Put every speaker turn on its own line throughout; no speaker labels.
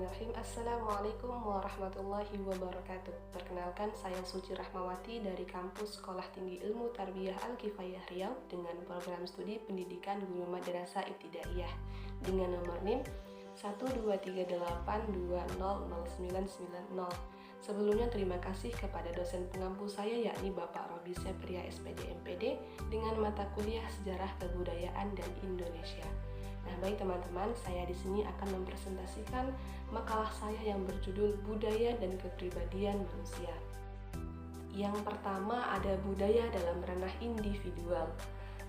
Bismillahirrahmanirrahim. Assalamualaikum warahmatullahi wabarakatuh. Perkenalkan, saya Suci Rahmawati dari Kampus Sekolah Tinggi Ilmu Tarbiyah Al-Kifayah Riau dengan program studi Pendidikan Guru Madrasah Ibtidaiyah dengan nomor NIM 12382000990. Sebelumnya terima kasih kepada dosen pengampu saya yakni Bapak Robi Sepria SPD MPD dengan mata kuliah Sejarah Kebudayaan dan Indonesia. Nah, baik teman-teman, saya di sini akan mempresentasikan makalah saya yang berjudul Budaya dan Kepribadian Manusia. Yang pertama ada budaya dalam ranah individual.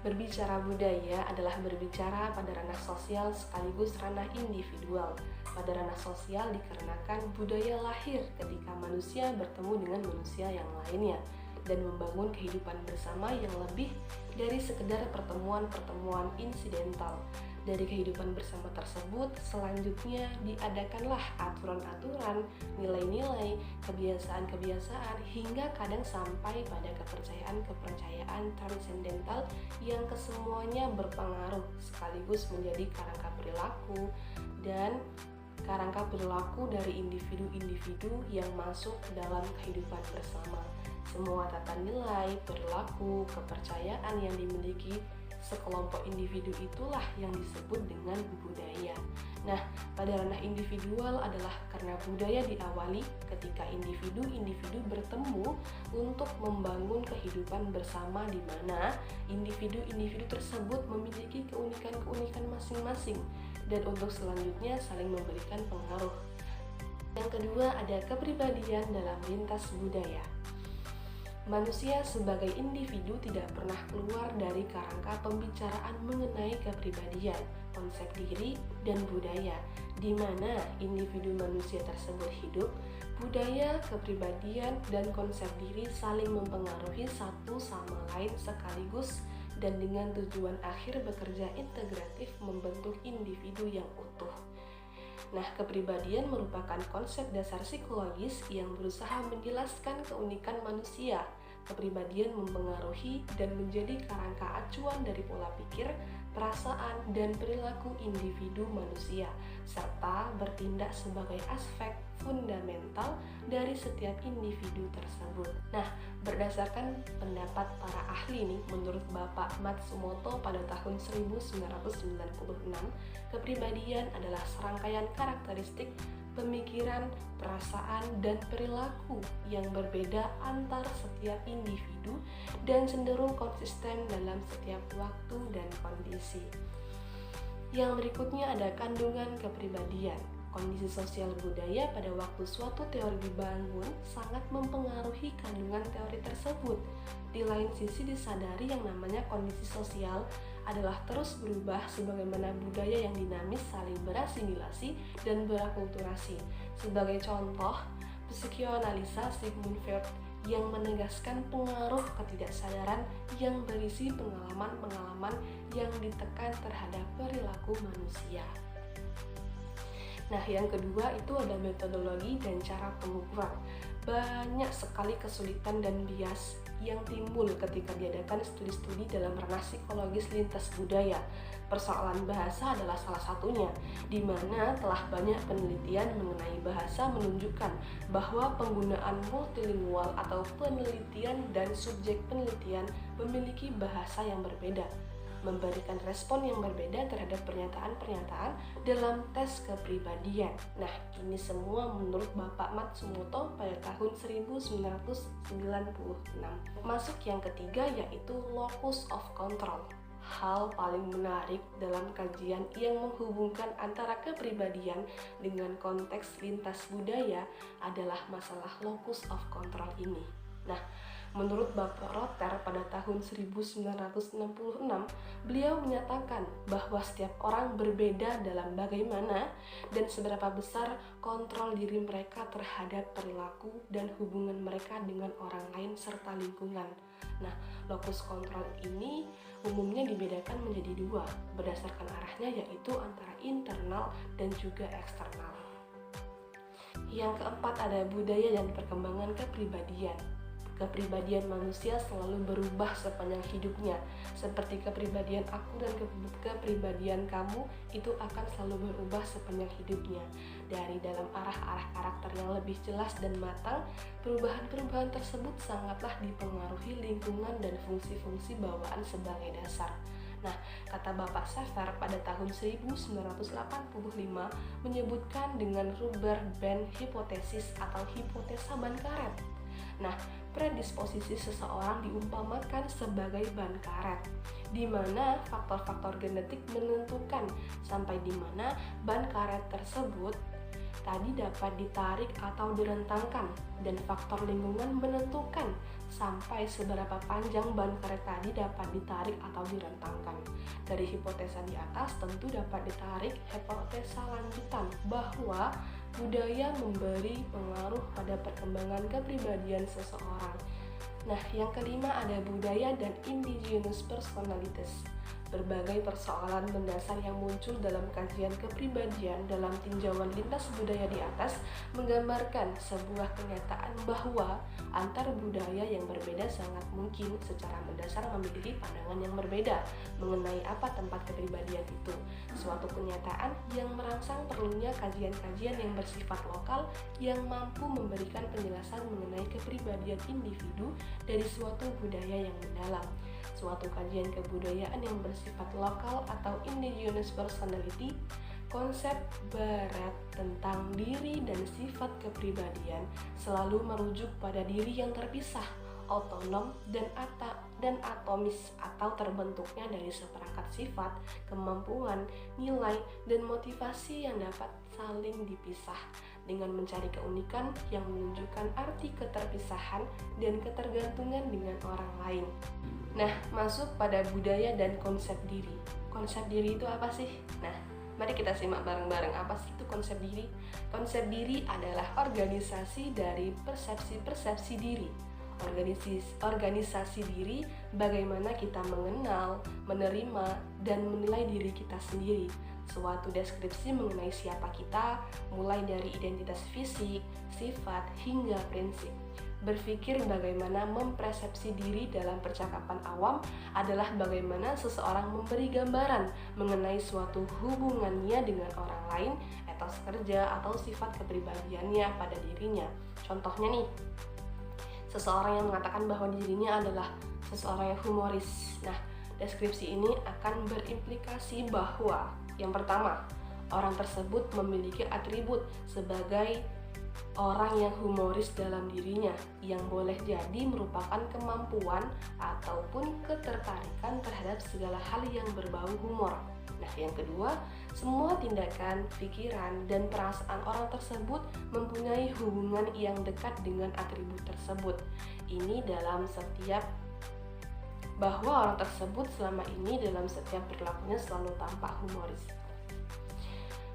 Berbicara budaya adalah berbicara pada ranah sosial sekaligus ranah individual. Pada ranah sosial dikarenakan budaya lahir ketika manusia bertemu dengan manusia yang lainnya dan membangun kehidupan bersama yang lebih dari sekedar pertemuan-pertemuan insidental. Dari kehidupan bersama tersebut, selanjutnya diadakanlah aturan-aturan, nilai-nilai, kebiasaan-kebiasaan, hingga kadang sampai pada kepercayaan-kepercayaan transendental yang kesemuanya berpengaruh sekaligus menjadi kerangka perilaku dan kerangka perilaku dari individu-individu yang masuk dalam kehidupan bersama. Semua tata nilai, perilaku, kepercayaan yang dimiliki sekelompok individu itulah yang disebut dengan budaya. Nah, pada ranah individual adalah karena budaya diawali ketika individu-individu bertemu untuk membangun kehidupan bersama di mana individu-individu tersebut memiliki keunikan-keunikan masing-masing dan untuk selanjutnya saling memberikan pengaruh. Yang kedua ada kepribadian dalam lintas budaya. Manusia sebagai individu tidak pernah keluar dari kerangka pembicaraan mengenai kepribadian, konsep diri, dan budaya, di mana individu manusia tersebut hidup. Budaya, kepribadian, dan konsep diri saling mempengaruhi satu sama lain sekaligus dan dengan tujuan akhir bekerja integratif membentuk individu yang utuh. Nah, kepribadian merupakan konsep dasar psikologis yang berusaha menjelaskan keunikan manusia. Kepribadian mempengaruhi dan menjadi kerangka acuan dari pola pikir, perasaan, dan perilaku individu manusia, serta bertindak sebagai aspek fundamental dari setiap individu tersebut. Nah, berdasarkan pendapat para ahli nih, menurut Bapak Matsumoto pada tahun 1996, kepribadian adalah serangkaian karakteristik pemikiran, perasaan, dan perilaku yang berbeda antar setiap individu dan cenderung konsisten dalam setiap waktu dan kondisi. Yang berikutnya ada kandungan kepribadian. Kondisi sosial budaya pada waktu suatu teori dibangun sangat mempengaruhi kandungan teori tersebut. Di lain sisi disadari yang namanya kondisi sosial adalah terus berubah sebagaimana budaya yang dinamis saling berasimilasi dan berakulturasi. Sebagai contoh, psikoanalisa Sigmund Freud yang menegaskan pengaruh ketidaksadaran yang berisi pengalaman-pengalaman yang ditekan terhadap perilaku manusia. Nah, yang kedua itu ada metodologi dan cara pengukuran. Banyak sekali kesulitan dan bias yang timbul ketika diadakan studi-studi dalam ranah psikologis lintas budaya. Persoalan bahasa adalah salah satunya, di mana telah banyak penelitian mengenai bahasa menunjukkan bahwa penggunaan multilingual atau penelitian dan subjek penelitian memiliki bahasa yang berbeda, memberikan respon yang berbeda terhadap pernyataan-pernyataan dalam tes kepribadian. Nah, ini semua menurut Bapak Matsumoto pada tahun 1996. Masuk yang ketiga yaitu locus of control. Hal paling menarik dalam kajian yang menghubungkan antara kepribadian dengan konteks lintas budaya adalah masalah locus of control ini. Nah, menurut Bapak Rotter pada tahun 1966, beliau menyatakan bahwa setiap orang berbeda dalam bagaimana dan seberapa besar kontrol diri mereka terhadap perilaku dan hubungan mereka dengan orang lain serta lingkungan. Nah, locus kontrol ini umumnya dibedakan menjadi dua, berdasarkan arahnya yaitu antara internal dan juga eksternal. Yang keempat ada budaya dan perkembangan kepribadian. Kepribadian manusia selalu berubah sepanjang hidupnya. Seperti kepribadian aku dan kepribadian kamu itu akan selalu berubah sepanjang hidupnya. Dari dalam arah-arah karakter yang lebih jelas dan matang, perubahan-perubahan tersebut sangatlah dipengaruhi lingkungan dan fungsi-fungsi bawaan sebagai dasar. Nah, kata Bapak Schaeffer pada tahun 1985 menyebutkan dengan rubber band hypothesis atau hipotesa ban karet. Nah, predisposisi seseorang diumpamakan sebagai ban karet, di mana faktor-faktor genetik menentukan sampai di mana ban karet tersebut tadi dapat ditarik atau direntangkan, dan faktor lingkungan menentukan sampai seberapa panjang ban karet tadi dapat ditarik atau direntangkan. Dari hipotesa di atas tentu dapat ditarik hipotesa lanjutan bahwa budaya memberi pengaruh pada perkembangan kepribadian seseorang. Nah, yang kelima ada budaya dan indigenous personalities. Berbagai persoalan mendasar yang muncul dalam kajian kepribadian dalam tinjauan lintas budaya di atas menggambarkan sebuah kenyataan bahwa antar budaya yang berbeda sangat mungkin secara mendasar memiliki pandangan yang berbeda mengenai apa tempat kepribadian itu. Suatu kenyataan yang merangsang perlunya kajian-kajian yang bersifat lokal yang mampu memberikan penjelasan mengenai kepribadian individu dari suatu budaya yang mendalam. Suatu kajian kebudayaan yang bersifat lokal atau indigenous personality, konsep barat tentang diri dan sifat kepribadian selalu merujuk pada diri yang terpisah, otonom, dan atomis atau terbentuknya dari seperangkat sifat, kemampuan, nilai, dan motivasi yang dapat saling dipisah dengan mencari keunikan yang menunjukkan arti keterpisahan dan ketergantungan dengan orang lain. Nah, masuk pada budaya dan konsep diri. Konsep diri itu apa sih? Nah, mari kita simak bareng-bareng apa sih itu konsep diri. Konsep diri adalah organisasi dari persepsi-persepsi diri. Organisasi diri bagaimana kita mengenal, menerima, dan menilai diri kita sendiri. Suatu deskripsi mengenai siapa kita, mulai dari identitas fisik, sifat, hingga prinsip. Berpikir bagaimana mempersepsi diri dalam percakapan awam adalah bagaimana seseorang memberi gambaran mengenai suatu hubungannya dengan orang lain, etos kerja, atau sifat kepribadiannya pada dirinya. Contohnya nih, seseorang yang mengatakan bahwa dirinya adalah seseorang yang humoris. Nah, deskripsi ini akan berimplikasi bahwa yang pertama, orang tersebut memiliki atribut sebagai orang yang humoris dalam dirinya, yang boleh jadi merupakan kemampuan ataupun ketertarikan terhadap segala hal yang berbau humor. Nah, yang kedua, semua tindakan, pikiran, dan perasaan orang tersebut mempunyai hubungan yang dekat dengan atribut tersebut. Ini dalam setiap bahwa orang tersebut selama ini dalam setiap perilakunya selalu tampak humoris.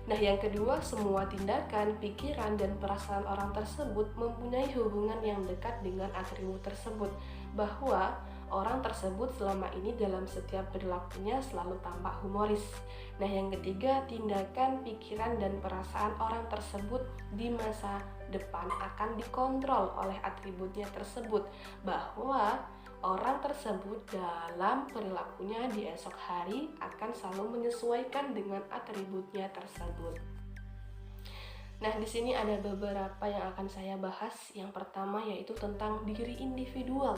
Nah, yang kedua, semua tindakan, pikiran, dan perasaan orang tersebut mempunyai hubungan yang dekat dengan atribut tersebut, bahwa orang tersebut selama ini dalam setiap perilakunya selalu tampak humoris. Nah, yang ketiga, tindakan, pikiran, dan perasaan orang tersebut di masa depan akan dikontrol oleh atributnya tersebut, bahwa orang tersebut dalam perilakunya di esok hari akan selalu menyesuaikan dengan atributnya tersebut. Nah, di sini ada beberapa yang akan saya bahas. Yang pertama yaitu tentang diri individual,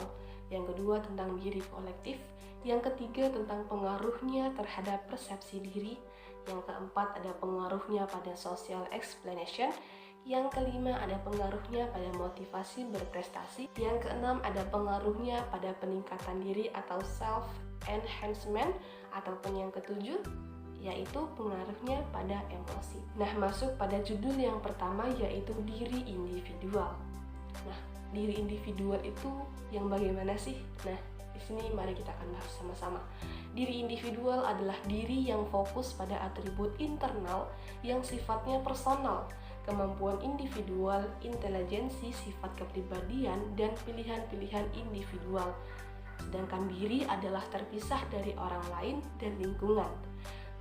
yang kedua tentang diri kolektif, yang ketiga tentang pengaruhnya terhadap persepsi diri, yang keempat ada pengaruhnya pada social explanation, yang kelima ada pengaruhnya pada motivasi berprestasi, yang keenam ada pengaruhnya pada peningkatan diri atau self enhancement, ataupun yang ketujuh yaitu pengaruhnya pada emosi. Nah, masuk pada judul yang pertama yaitu diri individual. Nah, diri individual itu yang bagaimana sih? Nah, di sini mari kita akan bahas sama-sama. Diri individual adalah diri yang fokus pada atribut internal yang sifatnya personal, kemampuan individual, intelijensi, sifat kepribadian, dan pilihan-pilihan individual. Sedangkan diri adalah terpisah dari orang lain dan lingkungan.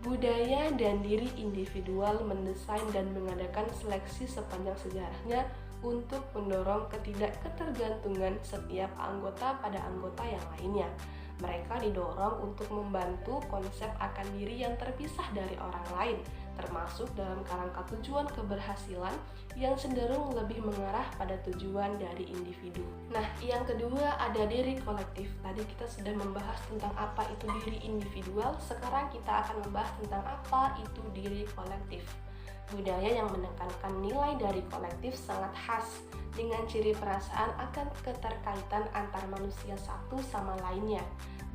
Budaya dan diri individual mendesain dan mengadakan seleksi sepanjang sejarahnya untuk mendorong ketidakketergantungan setiap anggota pada anggota yang lainnya. Mereka didorong untuk membantu konsep akan diri yang terpisah dari orang lain, termasuk dalam kerangka tujuan keberhasilan yang cenderung lebih mengarah pada tujuan dari individu. Nah, yang kedua ada diri kolektif. Tadi kita sudah membahas tentang apa itu diri individual, sekarang kita akan membahas tentang apa itu diri kolektif. Budaya yang menekankan nilai dari kolektif sangat khas, dengan ciri perasaan akan keterkaitan antar manusia satu sama lainnya,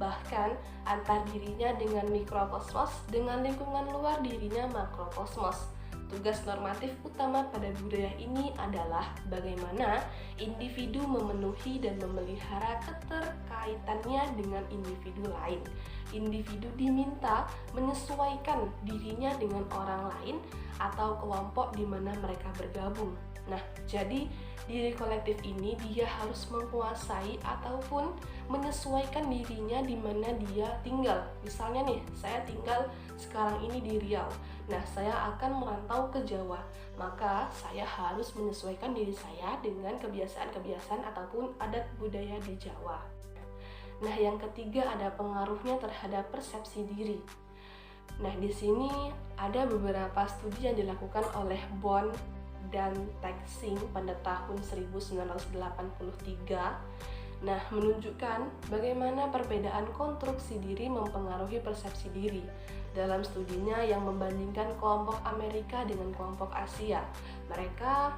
bahkan antar dirinya dengan mikrokosmos dengan lingkungan luar dirinya makrokosmos. Tugas normatif utama pada budaya ini adalah bagaimana individu memenuhi dan memelihara keterkaitannya dengan individu lain. Individu diminta menyesuaikan dirinya dengan orang lain atau kelompok di mana mereka bergabung. Nah, jadi diri kolektif ini dia harus menguasai ataupun menyesuaikan dirinya di mana dia tinggal. Misalnya nih, saya tinggal sekarang ini di Riau. Nah, saya akan merantau ke Jawa. Maka saya harus menyesuaikan diri saya dengan kebiasaan-kebiasaan ataupun adat budaya di Jawa. Nah, yang ketiga ada pengaruhnya terhadap persepsi diri. Nah, di sini ada beberapa studi yang dilakukan oleh Bond dan Taxing pada tahun 1983. Nah, menunjukkan bagaimana perbedaan konstruksi diri mempengaruhi persepsi diri. Dalam studinya yang membandingkan kelompok Amerika dengan kelompok Asia, mereka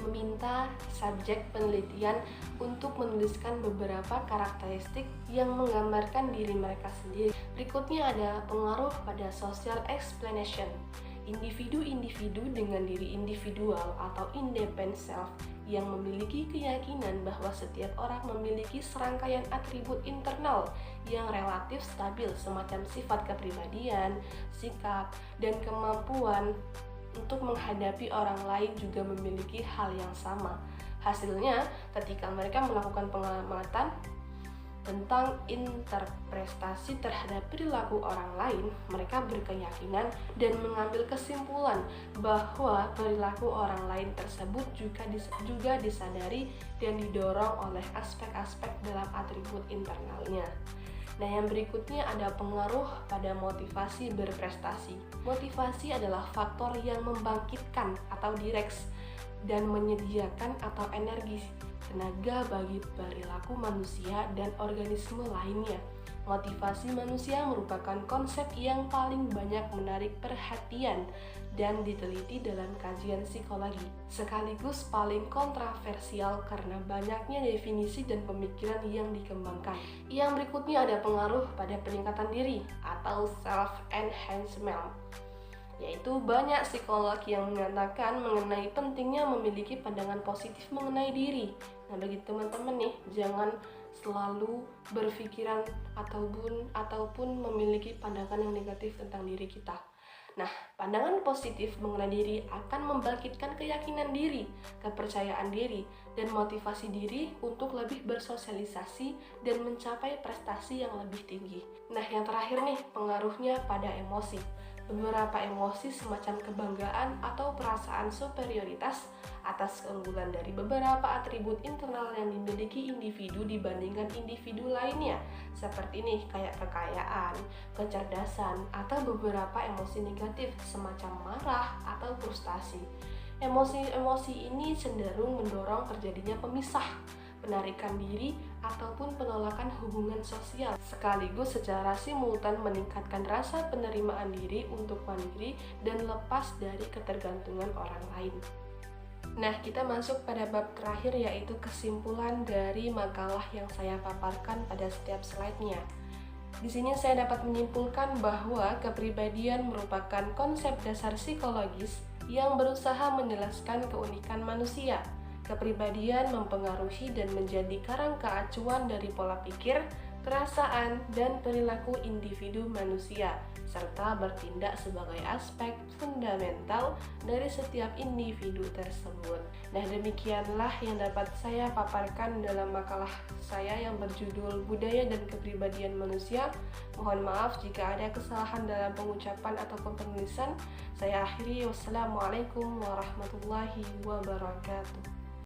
meminta subjek penelitian untuk menuliskan beberapa karakteristik yang menggambarkan diri mereka sendiri. Berikutnya ada pengaruh pada social explanation. Individu-individu dengan diri individual atau independent self yang memiliki keyakinan bahwa setiap orang memiliki serangkaian atribut internal yang relatif stabil, semacam sifat kepribadian, sikap, dan kemampuan untuk menghadapi orang lain juga memiliki hal yang sama. Hasilnya, ketika mereka melakukan pengamatan tentang interpretasi terhadap perilaku orang lain, mereka berkeyakinan dan mengambil kesimpulan bahwa perilaku orang lain tersebut juga disadari dan didorong oleh aspek-aspek dalam atribut internalnya. Nah, yang berikutnya ada pengaruh pada motivasi berprestasi. Motivasi adalah faktor yang membangkitkan atau direks dan menyediakan atau energi tenaga bagi perilaku manusia dan organisme lainnya. Motivasi manusia merupakan konsep yang paling banyak menarik perhatian dan diteliti dalam kajian psikologi, sekaligus paling kontroversial karena banyaknya definisi dan pemikiran yang dikembangkan. Yang berikutnya ada pengaruh pada peningkatan diri atau self-enhancement, yaitu banyak psikolog yang mengatakan mengenai pentingnya memiliki pandangan positif mengenai diri. Nah, bagi teman-teman nih, jangan selalu berpikiran ataupun memiliki pandangan yang negatif tentang diri kita. Nah, pandangan positif mengenai diri akan membangkitkan keyakinan diri, kepercayaan diri, dan motivasi diri untuk lebih bersosialisasi dan mencapai prestasi yang lebih tinggi. Nah, yang terakhir nih, pengaruhnya pada emosi. Beberapa emosi semacam kebanggaan atau perasaan superioritas atas keunggulan dari beberapa atribut internal yang dimiliki individu dibandingkan individu lainnya, seperti nih kayak kekayaan, kecerdasan, atau beberapa emosi negatif semacam marah atau frustasi. Emosi-emosi ini cenderung mendorong terjadinya pemisah, penarikan diri, ataupun penolakan hubungan sosial, sekaligus secara simultan meningkatkan rasa penerimaan diri untuk mandiri dan lepas dari ketergantungan orang lain. Nah, kita masuk pada bab terakhir, yaitu kesimpulan dari makalah yang saya paparkan pada setiap slide-nya. Di sini saya dapat menyimpulkan bahwa kepribadian merupakan konsep dasar psikologis yang berusaha menjelaskan keunikan manusia. Kepribadian mempengaruhi dan menjadi kerangka acuan dari pola pikir, perasaan, dan perilaku individu manusia, serta bertindak sebagai aspek fundamental dari setiap individu tersebut. Nah, demikianlah yang dapat saya paparkan dalam makalah saya yang berjudul Budaya dan Kepribadian Manusia. Mohon maaf jika ada kesalahan dalam pengucapan ataupun penulisan. Saya akhiri, wassalamualaikum warahmatullahi wabarakatuh.